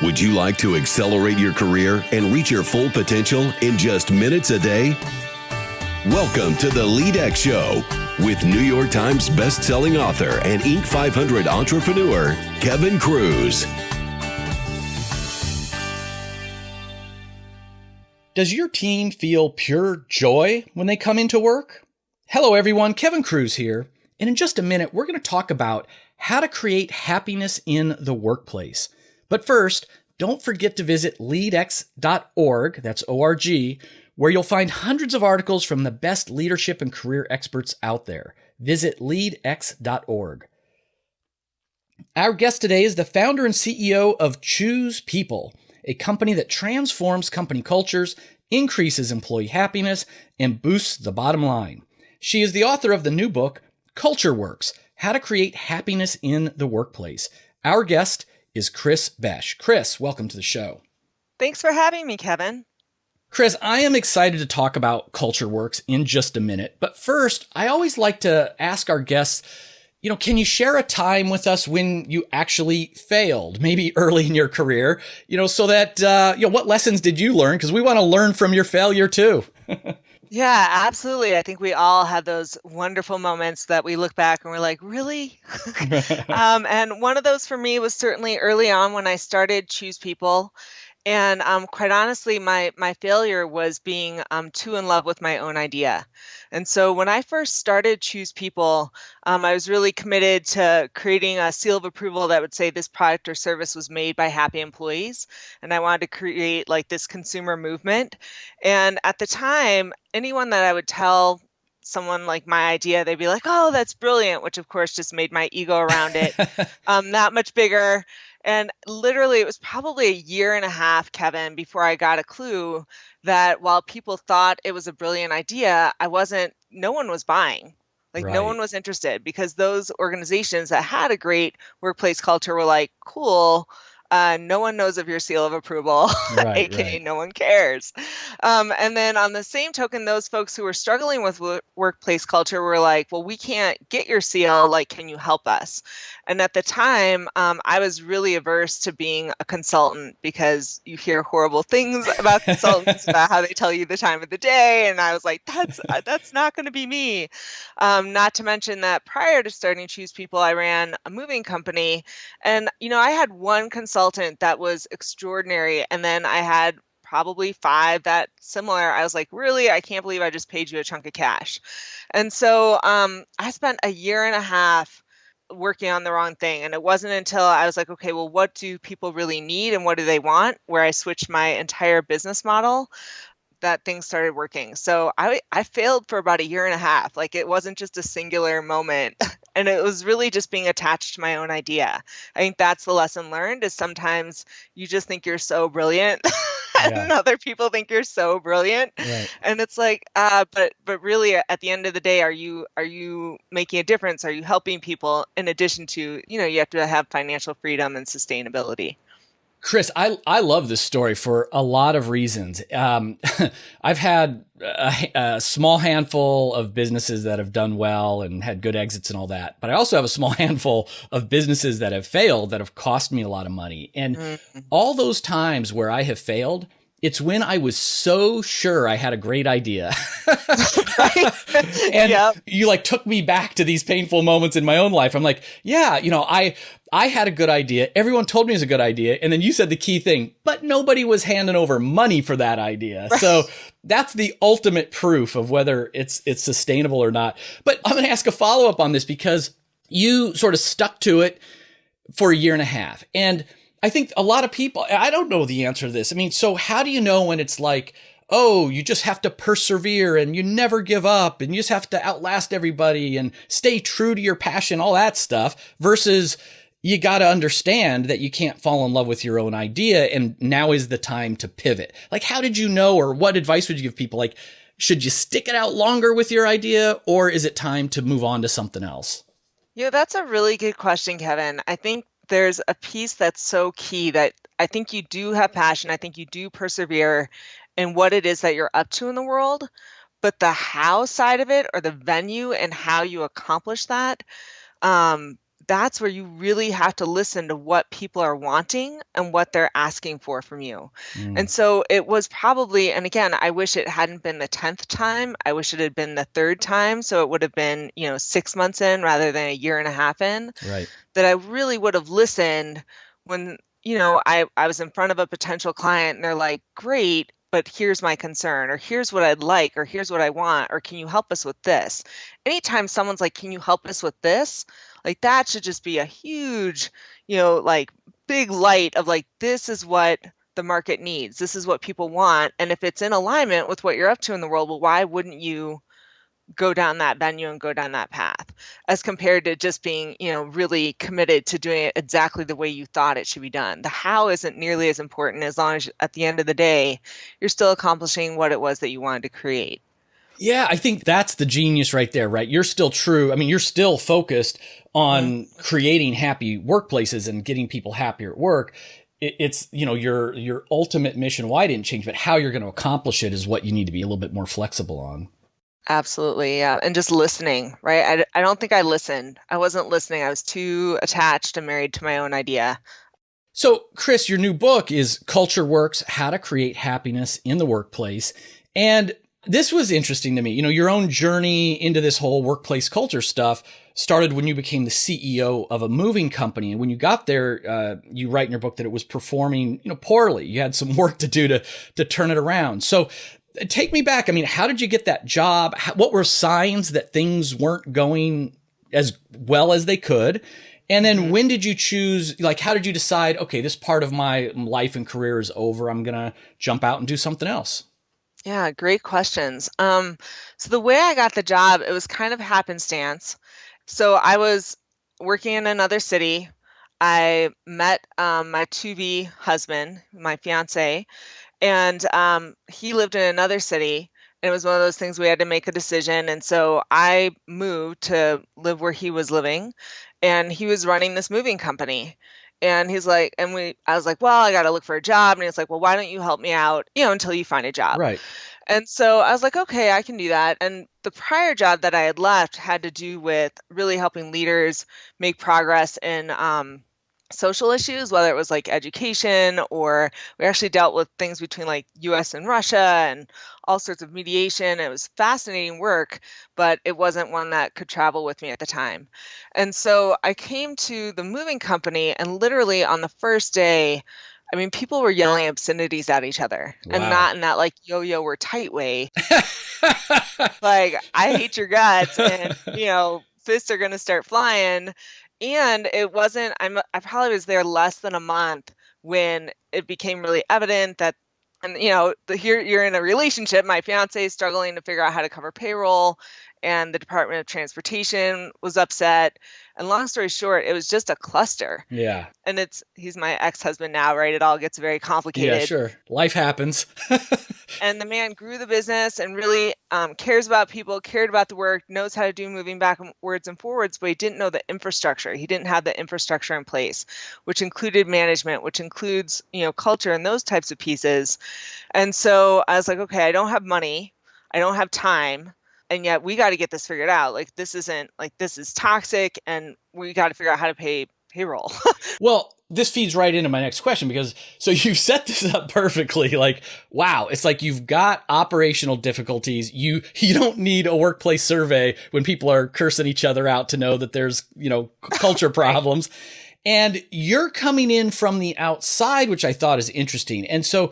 Would you like to accelerate your career and reach your full potential in just minutes a day? Welcome to the LEADx Show with New York Times best-selling author and Inc. 500 entrepreneur, Kevin Kruse. Does your team feel pure joy when they come into work? Hello, everyone. Kevin Kruse here. And in just a minute, we're going to talk about how to create happiness in the workplace. But first, don't forget to visit leadx.org, that's O-R-G, where you'll find hundreds of articles from the best leadership and career experts out there. Visit leadx.org. Our guest today is the founder and CEO of Choose People, a company that transforms company cultures, increases employee happiness, and boosts the bottom line. She is the author of the new book, Cultureworks, How to Create Happiness in the Workplace. Our guest is Kris Boesch. Kris, welcome to the show. Thanks for having me, Kevin. Kris, I am excited to talk about Cultureworks in just a minute. But first, I always like to ask our guests, can you share a time with us when you actually failed, maybe early in your career, so that, what lessons did you learn? Because we want to learn from your failure too. Yeah, absolutely. I think we all have those wonderful moments that we look back and we're like, really? And one of those for me was certainly early on when I started Choose People. And quite honestly, my failure was being too in love with my own idea. And so when I first started Choose People, I was really committed to creating a seal of approval that would say this product or service was made by happy employees. And I wanted to create like this consumer movement. And at the time, anyone that I would tell someone like my idea, they'd be like, oh, that's brilliant, which of course just made my ego around it that much bigger. And literally, it was probably a year and a half, Kevin, before I got a clue that while people thought it was a brilliant idea, no one was buying. No one was interested because those organizations that had a great workplace culture were like, cool, no one knows of your seal of approval, aka no one cares. And then on the same token, those folks who were struggling with workplace culture were like, well, we can't get your seal. Can you help us? And at the time, I was really averse to being a consultant because you hear horrible things about consultants about how they tell you the time of the day. And I was like, that's not going to be me. Not to mention that prior to starting Choose People, I ran a moving company. And, I had one consultant that was extraordinary. And then I had probably 5 that similar. I was like, really? I can't believe I just paid you a chunk of cash. And so I spent a year and a half working on the wrong thing. And it wasn't until I was like, okay, well, what do people really need and what do they want? Where I switched my entire business model, that things started working. So I failed for about a year and a half. It wasn't just a singular moment. And it was really just being attached to my own idea. I think that's the lesson learned is sometimes you just think you're so brilliant and other people think you're so brilliant. Right. And it's like, but really at the end of the day, are you making a difference? Are you helping people in addition to, you have to have financial freedom and sustainability? Kris, I love this story for a lot of reasons. I've had a small handful of businesses that have done well and had good exits and all that. But I also have a small handful of businesses that have failed that have cost me a lot of money. And all those times where I have failed, it's when I was so sure I had a great idea. And you took me back to these painful moments in my own life. I'm like, I had a good idea. Everyone told me it was a good idea. And then you said the key thing, but nobody was handing over money for that idea. Right. So that's the ultimate proof of whether it's sustainable or not. But I'm going to ask a follow-up on this because you sort of stuck to it for a year and a half. And I think a lot of people, I don't know the answer to this. So how do you know when it's like, oh, you just have to persevere and you never give up and you just have to outlast everybody and stay true to your passion, all that stuff, versus you got to understand that you can't fall in love with your own idea and now is the time to pivot. How did you know, or what advice would you give people? Should you stick it out longer with your idea or is it time to move on to something else? That's a really good question, Kevin. I think there's a piece that's so key that I think you do have passion. I think you do persevere in what it is that you're up to in the world, but the how side of it or the venue and how you accomplish that, that's where you really have to listen to what people are wanting and what they're asking for from you. And so it was probably, and again, I wish it hadn't been the 10th time. I wish it had been the third time. So it would have been, 6 months in rather than a year and a half in, Right. that I really would have listened when, I was in front of a potential client and they're like, great, but here's my concern, or here's what I'd like, or here's what I want, or can you help us with this? Anytime someone's like, can you help us with this? Like that should just be a huge, like big light of like, this is what the market needs. This is what people want. And if it's in alignment with what you're up to in the world, well, why wouldn't you go down that venue and go down that path, as compared to just being, really committed to doing it exactly the way you thought it should be done. The how isn't nearly as important, as long as at the end of the day, you're still accomplishing what it was that you wanted to create. Yeah, I think that's the genius right there, right? You're still true. I mean, you're still focused on creating happy workplaces and getting people happier at work. It's, your ultimate mission, why didn't change, but how you're going to accomplish it is what you need to be a little bit more flexible on. Absolutely. Yeah. And just listening, right? I don't think I listened. I wasn't listening. I was too attached and married to my own idea. So, Kris, your new book is Cultureworks, How to Create Happiness in the Workplace. And this was interesting to me. Your own journey into this whole workplace culture stuff started when you became the CEO of a moving company. And when you got there, you write in your book that it was performing, poorly. You had some work to do to turn it around. So take me back. I mean, how did you get that job? What were signs that things weren't going as well as they could? And then when did you choose, how did you decide, okay, this part of my life and career is over. I'm going to jump out and do something else? Yeah, great questions. So the way I got the job, it was kind of happenstance. So I was working in another city. I met my to-be husband, my fiance, and he lived in another city. And it was one of those things we had to make a decision. And so I moved to live where he was living, and he was running this moving company. And he's like, I was like, well, I got to look for a job. And he's like, well, why don't you help me out, until you find a job? Right. And so I was like, okay, I can do that. And the prior job that I had left had to do with really helping leaders make progress in social issues, whether it was like education, or we actually dealt with things between like US and Russia and all sorts of mediation. It was fascinating work, but it wasn't one that could travel with me at the time. And so I came to the moving company, and literally on the first day, I mean, people were yelling obscenities at each other. Wow. And not in that like, yo, we're tight way. Like, I hate your guts, and, fists are going to start flying. And it wasn't, I probably was there less than a month when it became really evident that, and here you're in a relationship, my fiance is struggling to figure out how to cover payroll, and the Department of Transportation was upset. And long story short, it was just a cluster. Yeah. And he's my ex-husband now, right? It all gets very complicated. Yeah, sure. Life happens. And the man grew the business and really cares about people, cared about the work, knows how to do moving backwards and forwards, but he didn't know the infrastructure. He didn't have the infrastructure in place, which included management, which includes, culture and those types of pieces. And so I was like, okay, I don't have money. I don't have time. And yet we got to get this figured out. Like, this is toxic, and we got to figure out how to pay payroll. Well, this feeds right into my next question, because so you've set this up perfectly. Like, wow, it's like you've got operational difficulties. You don't need a workplace survey when people are cursing each other out to know that there's, culture problems. And you're coming in from the outside, which I thought is interesting. And so,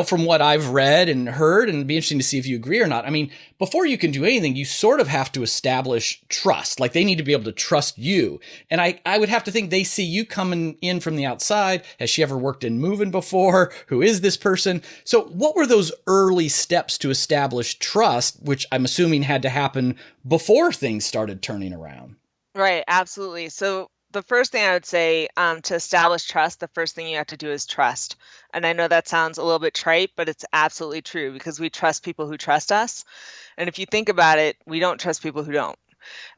from what I've read and heard, and it'd be interesting to see if you agree or not. I mean, before you can do anything, you sort of have to establish trust. Like, they need to be able to trust you. And I would have to think they see you coming in from the outside. Has she ever worked in moving before? Who is this person? So what were those early steps to establish trust, which I'm assuming had to happen before things started turning around? Right. Absolutely. So the first thing I would say, to establish trust, the first thing you have to do is trust. And I know that sounds a little bit trite, but it's absolutely true, because we trust people who trust us. And if you think about it, we don't trust people who don't.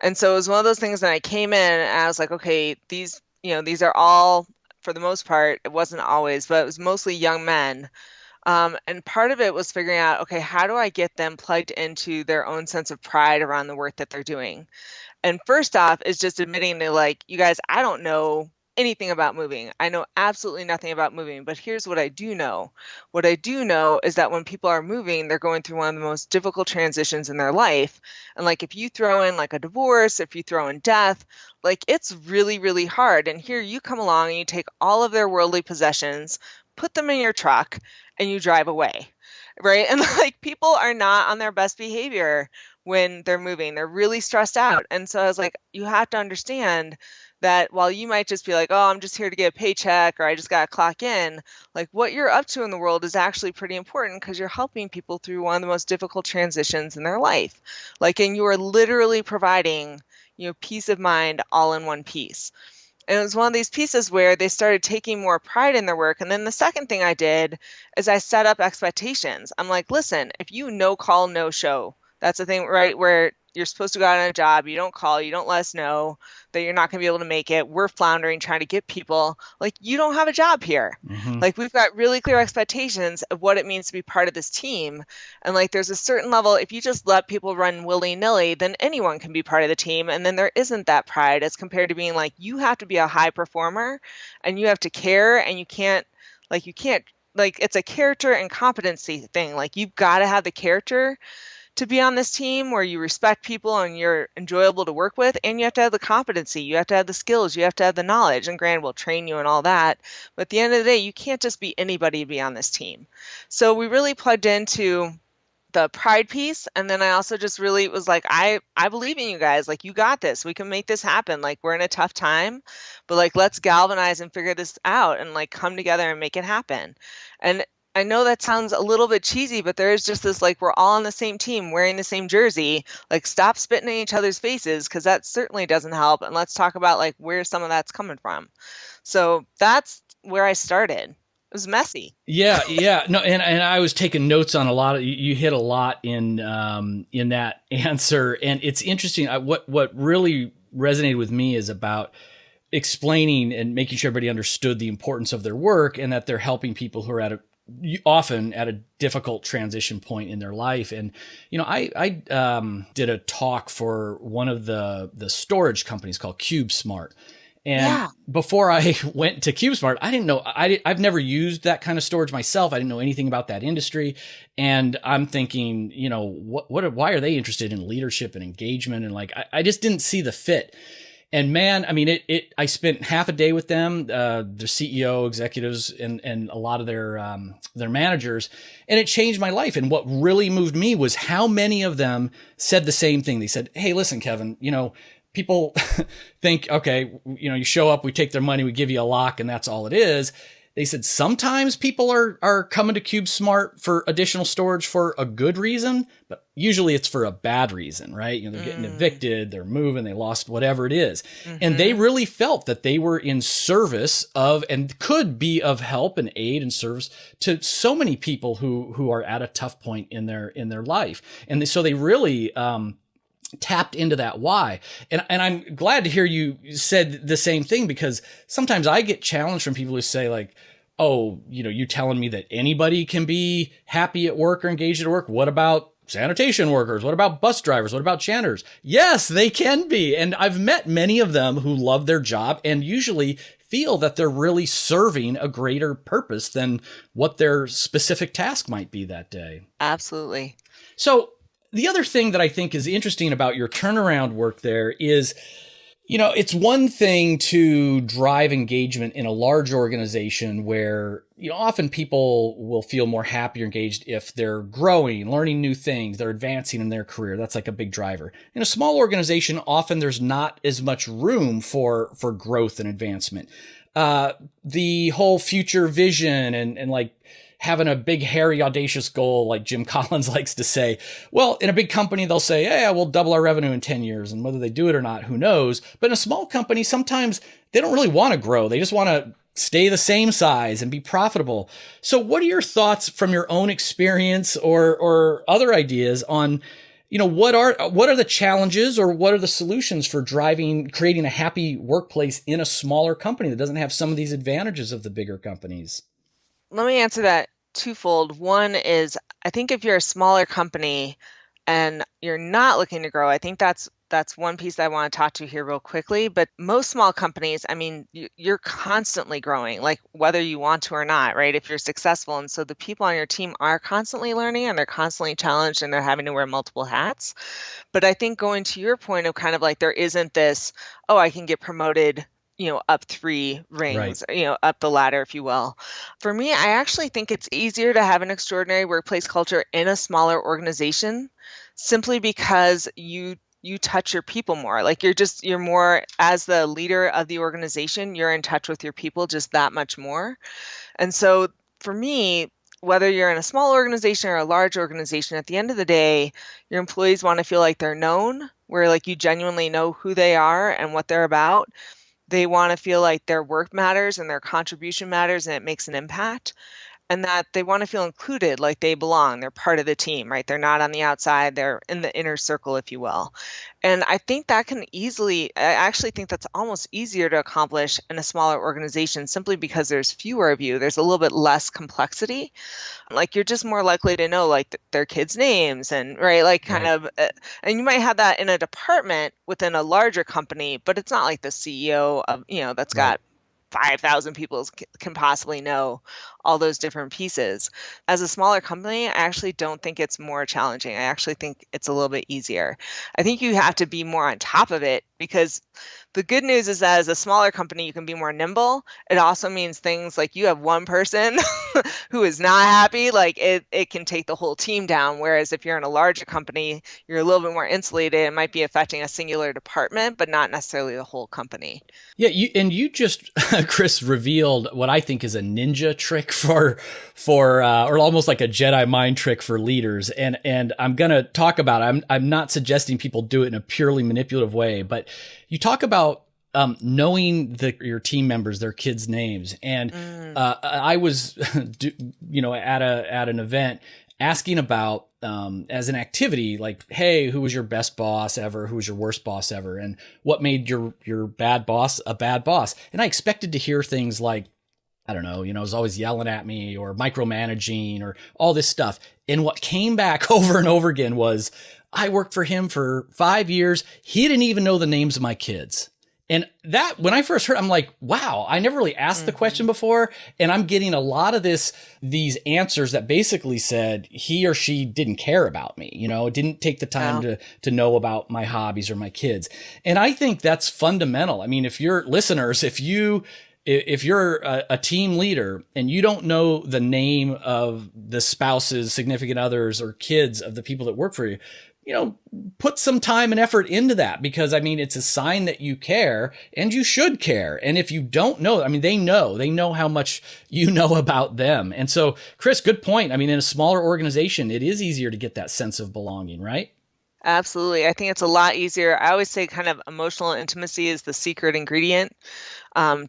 And so it was one of those things that I came in and I was like, okay, these are all, for the most part, it wasn't always, but it was mostly young men. And part of it was figuring out, okay, how do I get them plugged into their own sense of pride around the work that they're doing? And first off is just admitting to like, you guys, I don't know anything about moving. I know absolutely nothing about moving, but here's what I do know. What I do know is that when people are moving, they're going through one of the most difficult transitions in their life. And like, if you throw in like a divorce, if you throw in death, like it's really, really hard. And here you come along and you take all of their worldly possessions, put them in your truck, and you drive away. Right. And like people are not on their best behavior when they're moving. They're really stressed out. And so I was like, you have to understand that while you might just be like, oh, I'm just here to get a paycheck or I just got to clock in, like what you're up to in the world is actually pretty important because you're helping people through one of the most difficult transitions in their life. Like, and you are literally providing, peace of mind all in one piece. And it was one of these pieces where they started taking more pride in their work. And then the second thing I did is I set up expectations. I'm like, listen, if you no call, no show, that's the thing, right? Where you're supposed to go out on a job, you don't call, you don't let us know that you're not going to be able to make it. We're floundering, trying to get people. Like, you don't have a job here. Mm-hmm. Like, we've got really clear expectations of what it means to be part of this team. And like, there's a certain level, if you just let people run willy-nilly, then anyone can be part of the team. And then there isn't that pride as compared to being like, you have to be a high performer and you have to care and you can't, it's a character and competency thing. Like, you've got to have the character to be on this team where you respect people and you're enjoyable to work with, and you have to have the competency, you have to have the skills, you have to have the knowledge, and granted, we'll train you and all that. But at the end of the day, you can't just be anybody to be on this team. So we really plugged into the pride piece. And then I also just really was like, I believe in you guys. Like, you got this. We can make this happen. Like, we're in a tough time, but like, let's galvanize and figure this out and like come together and make it happen. And I know that sounds a little bit cheesy, but there is just this, like, we're all on the same team wearing the same jersey. Like, stop spitting in each other's faces because that certainly doesn't help. And let's talk about like where some of that's coming from. So that's where I started. It was messy. Yeah. No, and I was taking notes on a lot of, you hit a lot in that answer. And it's interesting. What really resonated with me is about explaining and making sure everybody understood the importance of their work and that they're helping people who are often at a difficult transition point in their life. And, I did a talk for one of the storage companies called CubeSmart. And before I went to CubeSmart, I didn't know, I've never used that kind of storage myself. I didn't know anything about that industry. And I'm thinking, why are they interested in leadership and engagement? And like, I just didn't see the fit. And man, I mean, I spent half a day with them, their CEO, executives, and a lot of their managers, and it changed my life. And what really moved me was how many of them said the same thing. They said, hey, listen, Kevin, people think, okay, you show up, we take their money, we give you a lock, and that's all it is. They said sometimes people are coming to CubeSmart for additional storage for a good reason, but usually it's for a bad reason, right? They're getting evicted, they're moving, they lost whatever it is. Mm-hmm. And they really felt that they were in service of and could be of help and aid and service to so many people who are at a tough point in their life. And so they really tapped into that why. And I'm glad to hear you said the same thing, because sometimes I get challenged from people who say like, oh, you telling me that anybody can be happy at work or engaged at work? What about sanitation workers? What about bus drivers? What about janitors? Yes, they can be. And I've met many of them who love their job and usually feel that they're really serving a greater purpose than what their specific task might be that day. Absolutely. So the other thing that I think is interesting about your turnaround work there is, it's one thing to drive engagement in a large organization where, often people will feel more happy or engaged if they're growing, learning new things, they're advancing in their career. That's like a big driver. In a small organization, often there's not as much room for growth and advancement. The whole future vision and like, having a big, hairy, audacious goal, like Jim Collins likes to say. Well, in a big company, they'll say, yeah, we'll double our revenue in 10 years. And whether they do it or not, who knows? But in a small company, sometimes they don't really want to grow. They just want to stay the same size and be profitable. So what are your thoughts from your own experience or other ideas on, what are the challenges or what are the solutions for creating a happy workplace in a smaller company that doesn't have some of these advantages of the bigger companies? Let me answer that twofold. One is, I think if you're a smaller company and you're not looking to grow, I think that's that's one piece that I want to talk to here real quickly. But most small companies, I mean, you're constantly growing, like whether you want to or not, right? If you're successful. And so the people on your team are constantly learning and they're constantly challenged and they're having to wear multiple hats. But I think going to your point of kind of like there isn't this, oh, I can get promoted, up 3 rings, Right. up the ladder, if you will. For me, I actually think it's easier to have an extraordinary workplace culture in a smaller organization simply because you touch your people more. Like you're more, as the leader of the organization, you're in touch with your people just that much more. And so for me, whether you're in a small organization or a large organization, at the end of the day, your employees want to feel like they're known, where like you genuinely know who they are and what they're about. They want to feel like their work matters and their contribution matters and it makes an impact, and that they want to feel included, like they belong. They're part of the team, right? They're not on the outside, they're in the inner circle, if you will. And I think that I actually think that's almost easier to accomplish in a smaller organization simply because there's fewer of you. There's a little bit less complexity. Like you're just more likely to know like their kids' names and right, like kind Right. of, and you might have that in a department within a larger company, but it's not like the CEO of, that's Right. got 5,000 people can possibly know all those different pieces. As a smaller company, I actually don't think it's more challenging. I actually think it's a little bit easier. I think you have to be more on top of it because the good news is that as a smaller company, you can be more nimble. It also means things like you have one person who is not happy, like it can take the whole team down. Whereas if you're in a larger company, you're a little bit more insulated. It might be affecting a singular department, but not necessarily the whole company. Yeah, you just Kris revealed what I think is a ninja trick for or almost like a Jedi mind trick for leaders, and I'm gonna talk about it. I'm not suggesting people do it in a purely manipulative way, but you talk about knowing your team members, their kids' names, and I was at an event asking about as an activity, like, hey, who was your best boss ever? Who was your worst boss ever? And what made your bad boss a bad boss? And I expected to hear things like, I don't know, was always yelling at me or micromanaging or all this stuff. And what came back over and over again was, I worked for him for 5 years. He didn't even know the names of my kids. And that, when I first heard, I'm like, wow, I never really asked the question before. And I'm getting a lot of these answers that basically said he or she didn't care about me, didn't take the time to know about my hobbies or my kids. And I think that's fundamental. I mean, if you're listeners, if you're a team leader and you don't know the name of the spouses, significant others, or kids of the people that work for you, put some time and effort into that, because I mean, it's a sign that you care and you should care. And if you don't know, I mean, they know how much you know about them. And so, Kris, good point. I mean, in a smaller organization, it is easier to get that sense of belonging, right? Absolutely. I think it's a lot easier. I always say kind of emotional intimacy is the secret ingredient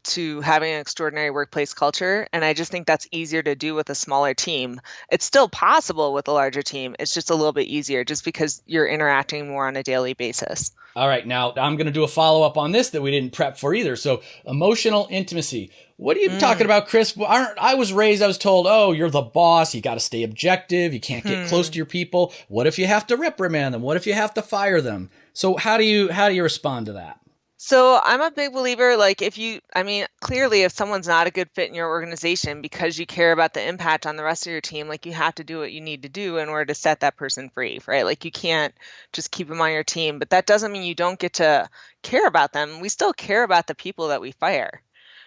to having an extraordinary workplace culture. And I just think that's easier to do with a smaller team. It's still possible with a larger team. It's just a little bit easier just because you're interacting more on a daily basis. All right. Now I'm going to do a follow-up on this that we didn't prep for either. So emotional intimacy. What are you talking about, Kris? I was told, oh, you're the boss. You got to stay objective. You can't get close to your people. What if you have to reprimand them? What if you have to fire them? So how do you respond to that? So I'm a big believer, like clearly if someone's not a good fit in your organization because you care about the impact on the rest of your team, like you have to do what you need to do in order to set that person free, right? Like you can't just keep them on your team, but that doesn't mean you don't get to care about them. We still care about the people that we fire,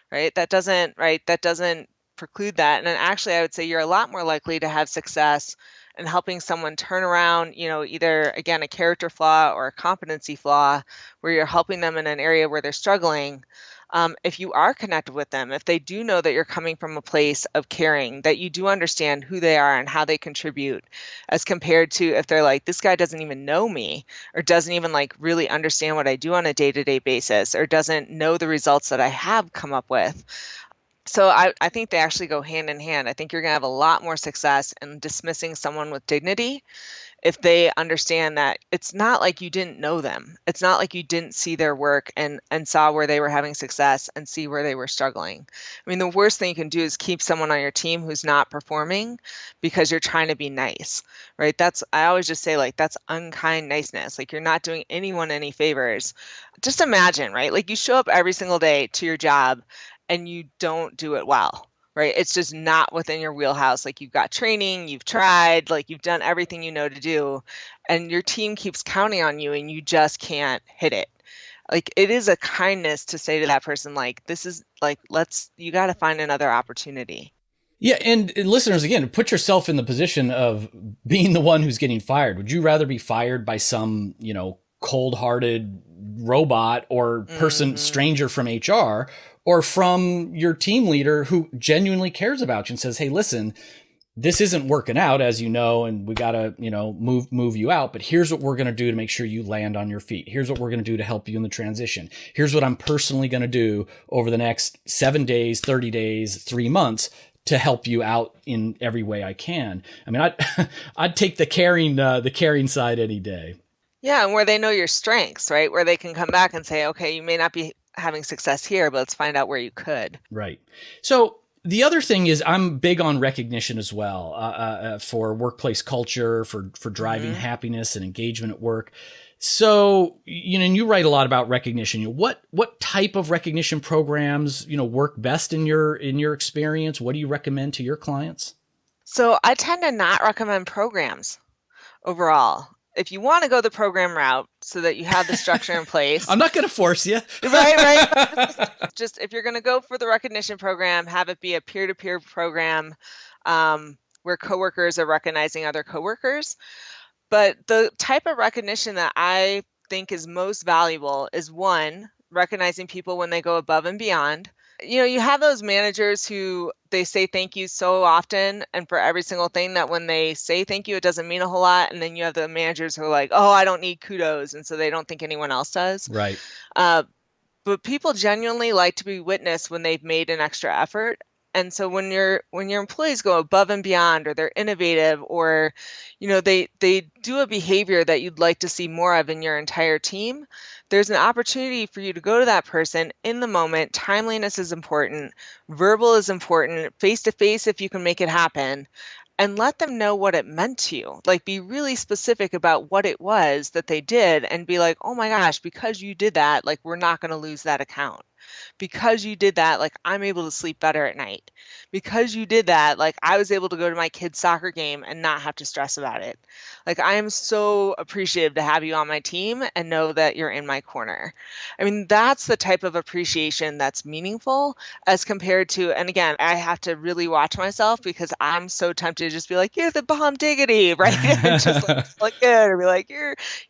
right? That doesn't preclude that. And then actually I would say you're a lot more likely to have success in helping someone turn around, either again, a character flaw or a competency flaw where you're helping them in an area where they're struggling. If you are connected with them, if they do know that you're coming from a place of caring, that you do understand who they are and how they contribute, as compared to if they're like, this guy doesn't even know me or doesn't even like really understand what I do on a day-to-day basis or doesn't know the results that I have come up with. So I think they actually go hand in hand. I think you're going to have a lot more success in dismissing someone with dignity if they understand that it's not like you didn't know them. It's not like you didn't see their work and saw where they were having success and see where they were struggling. I mean, the worst thing you can do is keep someone on your team who's not performing because you're trying to be nice, right? I always just say, like, that's unkind niceness. Like, you're not doing anyone any favors. Just imagine, right? Like, you show up every single day to your job and you don't do it well, right? It's just not within your wheelhouse. Like, you've got training, you've tried, like, you've done everything you know to do, and your team keeps counting on you and you just can't hit it. Like, it is a kindness to say to that person, like, this is like, you got to find another opportunity. Yeah. And listeners, again, put yourself in the position of being the one who's getting fired. Would you rather be fired by some, cold-hearted robot or person, stranger from HR, or from your team leader who genuinely cares about you and says, hey, listen, this isn't working out, as you know, and we got to, move you out. But here's what we're going to do to make sure you land on your feet. Here's what we're going to do to help you in the transition. Here's what I'm personally going to do over the next 7 days, 30 days, 3 months to help you out in every way I can. I mean, I'd take the caring side any day. Yeah, and where they know your strengths, right? Where they can come back and say, okay, you may not be having success here, but let's find out where you could. Right. So the other thing is I'm big on recognition as well, for workplace culture, for driving happiness and engagement at work. So, and you write a lot about recognition. What type of recognition programs, work best in your experience? What do you recommend to your clients? So I tend to not recommend programs overall. If you want to go the program route so that you have the structure in place. I'm not going to force you. Right. Just if you're going to go for the recognition program, have it be a peer-to-peer program where coworkers are recognizing other coworkers. But the type of recognition that I think is most valuable is, one, recognizing people when they go above and beyond. You have those managers who they say thank you so often and for every single thing that when they say thank you, it doesn't mean a whole lot. And then you have the managers who are like, oh, I don't need kudos. And so they don't think anyone else does. Right. But people genuinely like to be witnessed when they've made an extra effort. And so when your employees go above and beyond, or they're innovative, or they do a behavior that you'd like to see more of in your entire team, there's an opportunity for you to go to that person in the moment. Timeliness is important. Verbal is important. Face-to-face if you can make it happen. And let them know what it meant to you. Like, be really specific about what it was that they did and be like, oh my gosh, because you did that, like, we're not going to lose that account. Because you did that, like, I'm able to sleep better at night. Because you did that, like, I was able to go to my kid's soccer game and not have to stress about it. Like, I am so appreciative to have you on my team and know that you're in my corner. I mean, that's the type of appreciation that's meaningful as compared to, and again, I have to really watch myself because I'm so tempted to just be like, you're the bomb diggity, right? And just like it, or be like,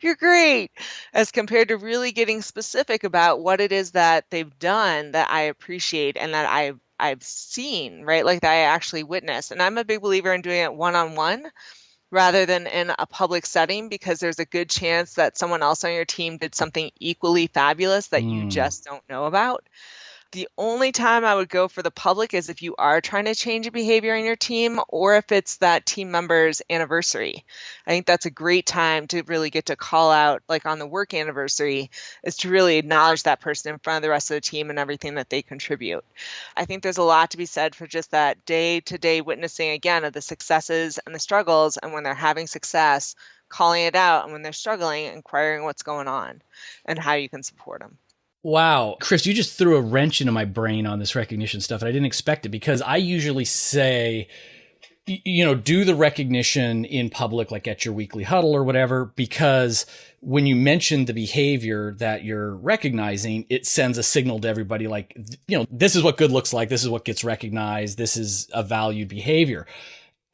you're great, as compared to really getting specific about what it is that they've done that I appreciate and that I've seen, right? Like, that I actually witnessed. And I'm a big believer in doing it one-on-one rather than in a public setting, because there's a good chance that someone else on your team did something equally fabulous that you just don't know about. The only time I would go for the public is if you are trying to change a behavior in your team, or if it's that team member's anniversary. I think that's a great time to really get to call out, like on the work anniversary, is to really acknowledge that person in front of the rest of the team and everything that they contribute. I think there's a lot to be said for just that day-to-day witnessing, again, of the successes and the struggles, and when they're having success, calling it out, and when they're struggling, inquiring what's going on and how you can support them. Wow. Kris, you just threw a wrench into my brain on this recognition stuff, and I didn't expect it, because I usually say, do the recognition in public, like at your weekly huddle or whatever, because when you mention the behavior that you're recognizing, it sends a signal to everybody like, this is what good looks like. This is what gets recognized. This is a valued behavior.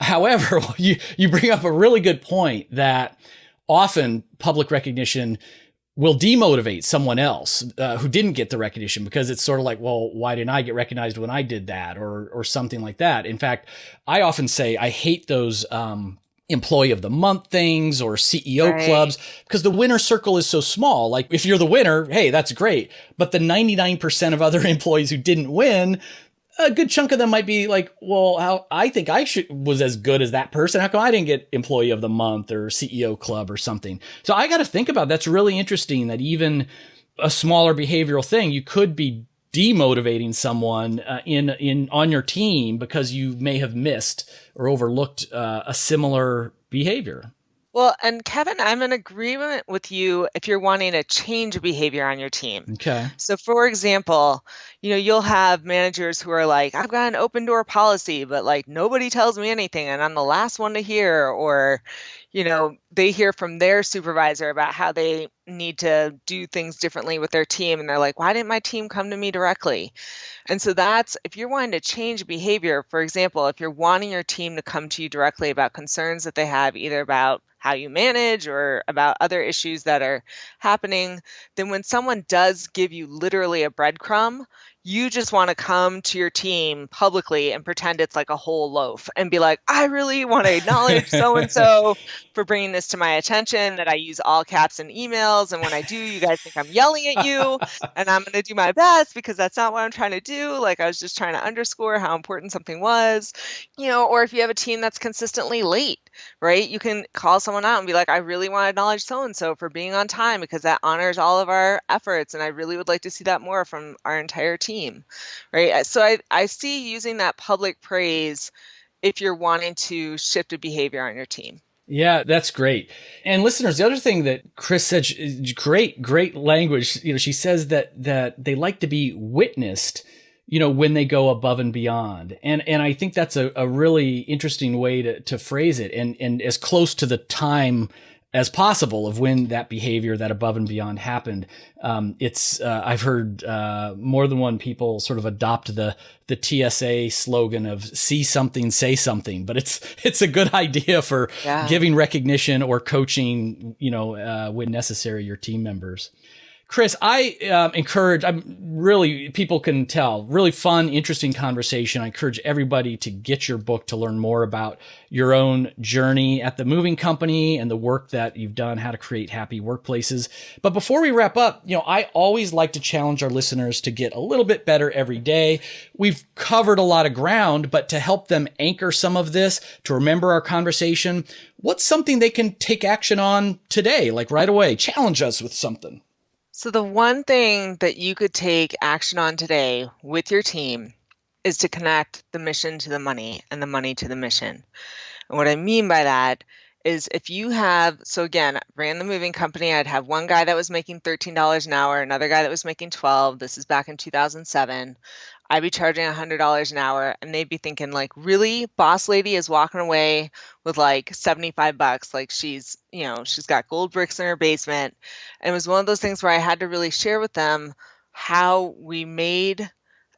However, you bring up a really good point that often public recognition will demotivate someone else who didn't get the recognition, because it's sort of like, well, why didn't I get recognized when I did that, or something like that. In fact, I often say I hate those employee of the month things or CEO clubs, because the winner circle is so small. Like, if you're the winner, hey, that's great. But the 99% of other employees who didn't win, a good chunk of them might be like, well, how I think was as good as that person. How come I didn't get employee of the month or CEO club or something? So I got to think about, that's really interesting that even a smaller behavioral thing, you could be demotivating someone on your team because you may have missed or overlooked a similar behavior. Well, and Kevin, I'm in agreement with you if you're wanting to change a behavior on your team. Okay. So for example, you'll have managers who are like, I've got an open door policy, but like nobody tells me anything and I'm the last one to hear, or, they hear from their supervisor about how they need to do things differently with their team. And they're like, why didn't my team come to me directly? And so if you're wanting to change behavior, for example, if you're wanting your team to come to you directly about concerns that they have, either about how you manage or about other issues that are happening, then when someone does give you literally a breadcrumb, you just want to come to your team publicly and pretend it's like a whole loaf and be like, I really want to acknowledge so-and-so for bringing this to my attention, that I use all caps in emails. And when I do, you guys think I'm yelling at you, and I'm going to do my best because that's not what I'm trying to do. Like, I was just trying to underscore how important something was, or if you have a team that's consistently late, right? You can call someone out and be like, I really want to acknowledge so-and-so for being on time because that honors all of our efforts. And I really would like to see that more from our entire team, right? So I see using that public praise if you're wanting to shift a behavior on your team. Yeah, that's great. And listeners, the other thing that Kris said, great language. She says that they like to be witnessed, when they go above and beyond. And I think that's a really interesting way to phrase it, and as close to the time as possible of when that behavior, that above and beyond happened. I've heard more than one people sort of adopt the TSA slogan of see something, say something, but it's a good idea for giving recognition or coaching, when necessary, your team members. Kris, I encourage, people can tell, really fun, interesting conversation. I encourage everybody to get your book to learn more about your own journey at the moving company and the work that you've done, how to create happy workplaces. But before we wrap up, I always like to challenge our listeners to get a little bit better every day. We've covered a lot of ground, but to help them anchor some of this, to remember our conversation, what's something they can take action on today, like right away? Challenge us with something. So the one thing that you could take action on today with your team is to connect the mission to the money and the money to the mission. And what I mean by that is if you have, so again, ran the moving company, I'd have one guy that was making $13 an hour, another guy that was making $12. This is back in 2007. I'd be charging $100 an hour, and they'd be thinking like, really? Boss lady is walking away with like $75. Like she's got gold bricks in her basement. And it was one of those things where I had to really share with them how we made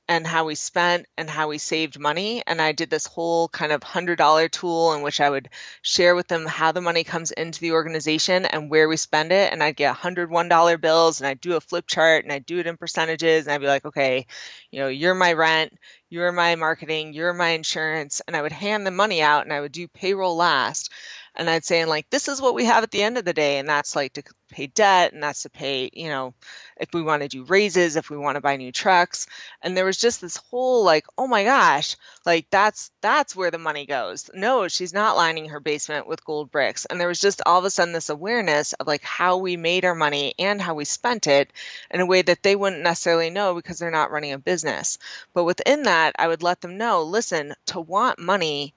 and how we spent and how we saved money. And I did this whole kind of $100 tool in which I would share with them how the money comes into the organization and where we spend it. And I'd get $101 bills, and I'd do a flip chart, and I'd do it in percentages. And I'd be like, okay, you're my rent, you're my marketing, you're my insurance. And I would hand the money out, and I would do payroll last. And I'd say, this is what we have at the end of the day. And that's like to pay debt, and that's to pay, if we want to do raises, if we want to buy new trucks. And there was just this whole like, oh my gosh, like that's where the money goes. No, she's not lining her basement with gold bricks. And there was just all of a sudden this awareness of like how we made our money and how we spent it in a way that they wouldn't necessarily know because they're not running a business. But within that, I would let them know, listen, to want money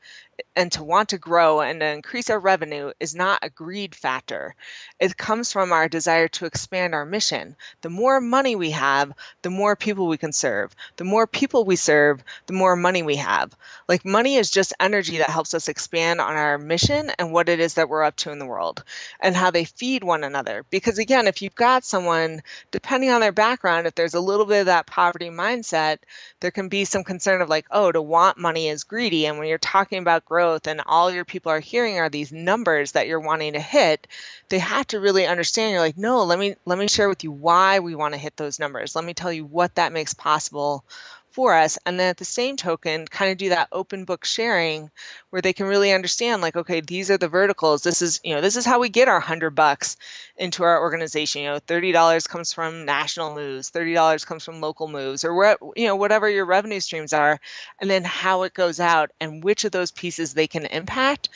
and to want to grow and to increase our revenue is not a greed factor. It comes from our desire to expand our mission. The more money we have, the more people we can serve. The more people we serve, the more money we have. Like money is just energy that helps us expand on our mission and what it is that we're up to in the world and how they feed one another. Because again, if you've got someone, depending on their background, if there's a little bit of that poverty mindset, there can be some concern of like, oh, to want money is greedy. And when you're talking about growth and all your people are hearing are these numbers that you're wanting to hit, they have to really understand. You're like, no, let me share with you why we want to hit those numbers. Let me tell you what that makes possible for us. And then at the same token, kind of do that open book sharing where they can really understand, like, okay, these are the verticals. This is how we get our $100 into our organization. $30 comes from national moves, $30 comes from local moves, or whatever your revenue streams are, and then how it goes out and which of those pieces they can impact.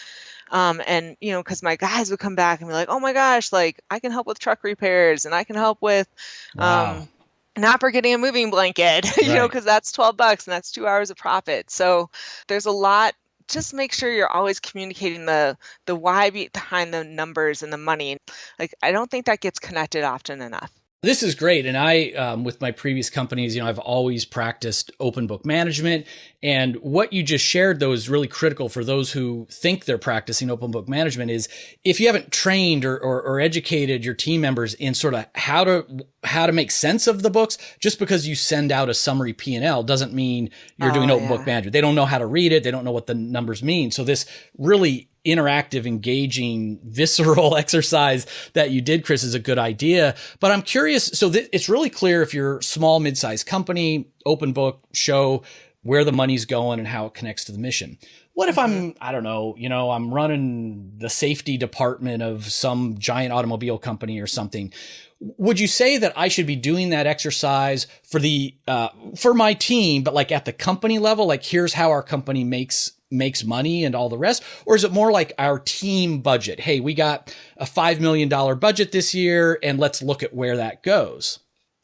Because my guys would come back and be like, oh my gosh, like I can help with truck repairs and I can help with, not forgetting a moving blanket, because that's $12 and that's 2 hours of profit. So there's a lot. Just make sure you're always communicating the why behind the numbers and the money. Like, I don't think that gets connected often enough. This is great. And I, with my previous companies, I've always practiced open book management. And what you just shared, though, is really critical for those who think they're practicing open book management is if you haven't trained or educated your team members in sort of how to make sense of the books, just because you send out a summary P&L doesn't mean you're doing open book management. They don't know how to read it. They don't know what the numbers mean. So this really interactive, engaging, visceral exercise that you did, Kris, is a good idea. But I'm curious. So it's really clear if you're a small, mid-sized company, open book, show where the money's going and how it connects to the mission. What if I'm running the safety department of some giant automobile company or something? Would you say that I should be doing that exercise for my team, but like at the company level, like here's how our company makes money and all the rest? Or is it more like our team budget? Hey, we got a $5 million budget this year and let's look at where that goes.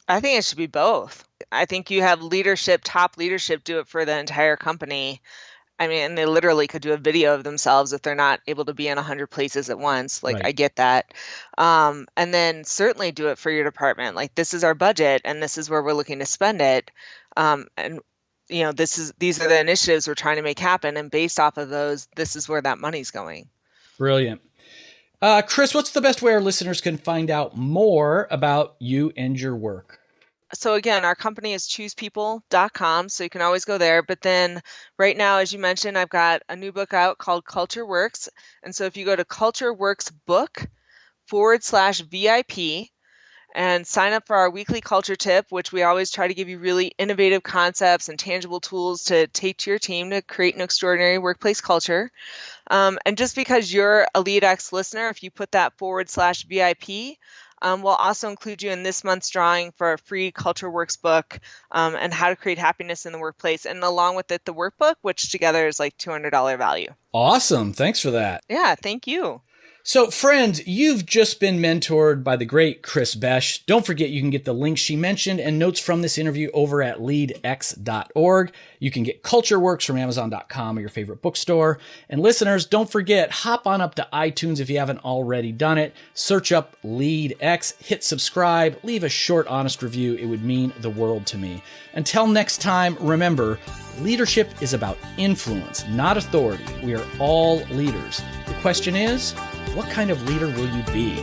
I think it should be both. I think you have top leadership do it for the entire company. I mean, and they literally could do a video of themselves if they're not able to be in 100 places at once. Like, right. I get that. And then certainly do it for your department. Like, this is our budget and this is where we're looking to spend it. These are the initiatives we're trying to make happen. And based off of those, this is where that money's going. Brilliant. Kris, what's the best way our listeners can find out more about you and your work? So again, our company is choosepeople.com, so you can always go there. But then right now, as you mentioned, I've got a new book out called Cultureworks. And so if you go to cultureworksbook.com/VIP and sign up for our weekly culture tip, which we always try to give you really innovative concepts and tangible tools to take to your team to create an extraordinary workplace culture. And just because you're a LEADx listener, if you put that /VIP, we'll also include you in this month's drawing for a free Cultureworks book and how to create happiness in the workplace. And along with it, the workbook, which together is like $200 value. Awesome. Thanks for that. Yeah, thank you. So friends, you've just been mentored by the great Kris Boesch. Don't forget you can get the links she mentioned and notes from this interview over at leadx.org. You can get Cultureworks from Amazon.com or your favorite bookstore. And listeners, don't forget, hop on up to iTunes if you haven't already done it. Search up LEADx, hit subscribe, leave a short, honest review. It would mean the world to me. Until next time, remember, leadership is about influence, not authority. We are all leaders. The question is, what kind of leader will you be?